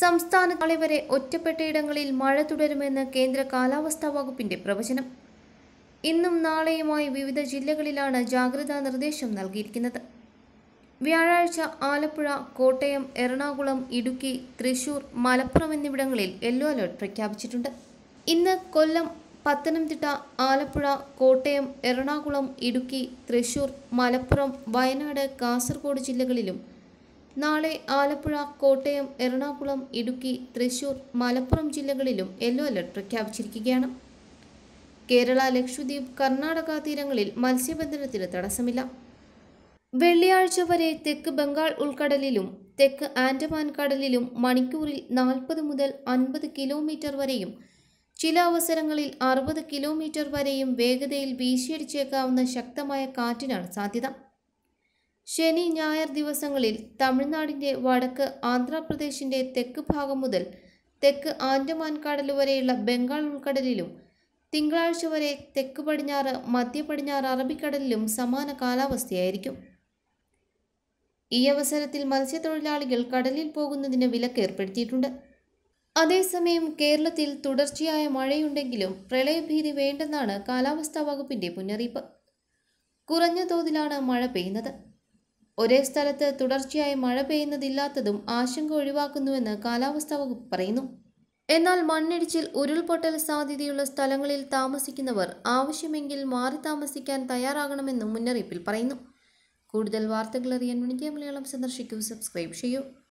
സംസ്ഥാനത്ത് നാളെ വരെ ഒറ്റപ്പെട്ടയിടങ്ങളിൽ മഴ തുടരുമെന്ന് കേന്ദ്ര കാലാവസ്ഥാ വകുപ്പിന്റെ പ്രവചനം. ഇന്നും നാളെയുമായി വിവിധ ജില്ലകളിലാണ് ജാഗ്രതാ നിർദ്ദേശം നൽകിയിരിക്കുന്നത്. വ്യാഴാഴ്ച ആലപ്പുഴ, കോട്ടയം, എറണാകുളം, ഇടുക്കി, തൃശൂർ, മലപ്പുറം എന്നിവിടങ്ങളിൽ യെല്ലോ അലർട്ട് പ്രഖ്യാപിച്ചിട്ടുണ്ട്. ഇന്ന് കൊല്ലം, പത്തനംതിട്ട, ആലപ്പുഴ, കോട്ടയം, എറണാകുളം, ഇടുക്കി, തൃശൂർ, മലപ്പുറം, വയനാട്, കാസർഗോഡ് ജില്ലകളിലും നാളെ ആലപ്പുഴ, കോട്ടയം, എറണാകുളം, ഇടുക്കി, തൃശൂർ, മലപ്പുറം ജില്ലകളിലും യെല്ലോ അലർട്ട് പ്രഖ്യാപിച്ചിരിക്കുകയാണ്. കേരള, ലക്ഷദ്വീപ്, കർണാടക തീരങ്ങളിൽ മത്സ്യബന്ധനത്തിന് തടസ്സമില്ല. വെള്ളിയാഴ്ച വരെ തെക്ക് ബംഗാൾ ഉൾക്കടലിലും തെക്ക് ആൻഡമാൻ കടലിലും മണിക്കൂറിൽ 40 മുതൽ 50 കിലോമീറ്റർ വരെയും ചില അവസരങ്ങളിൽ 60 കിലോമീറ്റർ വരെയും വേഗതയിൽ വീശിയടിച്ചേക്കാവുന്ന ശക്തമായ കാറ്റിനാണ് സാധ്യത. ശനി, ഞായർ ദിവസങ്ങളിൽ തമിഴ്നാടിൻ്റെ വടക്ക്, ആന്ധ്രാപ്രദേശിൻ്റെ തെക്ക് ഭാഗം മുതൽ തെക്ക് ആൻഡമാൻ കടൽ വരെയുള്ള ബംഗാൾ ഉൾക്കടലിലും തിങ്കളാഴ്ച വരെ തെക്ക് പടിഞ്ഞാറ്, മധ്യ പടിഞ്ഞാറ് അറബിക്കടലിലും സമാന കാലാവസ്ഥയായിരിക്കും. ഈ അവസരത്തിൽ മത്സ്യത്തൊഴിലാളികൾ കടലിൽ പോകുന്നതിന് വിലക്ക് ഏർപ്പെടുത്തിയിട്ടുണ്ട്. അതേസമയം കേരളത്തിൽ തുടർച്ചയായ മഴയുണ്ടെങ്കിലും പ്രളയഭീതി വേണ്ടെന്നാണ് കാലാവസ്ഥാ വകുപ്പിന്റെ മുന്നറിയിപ്പ്. കുറഞ്ഞ തോതിലാണ് മഴ പെയ്യുന്നത്. ഒരേ സ്ഥലത്ത് തുടർച്ചയായി മഴ പെയ്യുന്നതില്ലാത്തതും ആശങ്ക ഒഴിവാക്കുന്നുവെന്ന് കാലാവസ്ഥാ വകുപ്പ് പറയുന്നു. എന്നാൽ മണ്ണിടിച്ചിൽ, ഉരുൾപൊട്ടൽ സാധ്യതയുള്ള സ്ഥലങ്ങളിൽ താമസിക്കുന്നവർ ആവശ്യമെങ്കിൽ മാറി താമസിക്കാൻ തയ്യാറാകണമെന്നും മുന്നറിയിപ്പിൽ പറയുന്നു. കൂടുതൽ വാർത്തകൾ അറിയാൻ ഒണിന്ത്യ മലയാളം സന്ദർശിക്കൂ, സബ്സ്ക്രൈബ് ചെയ്യൂ.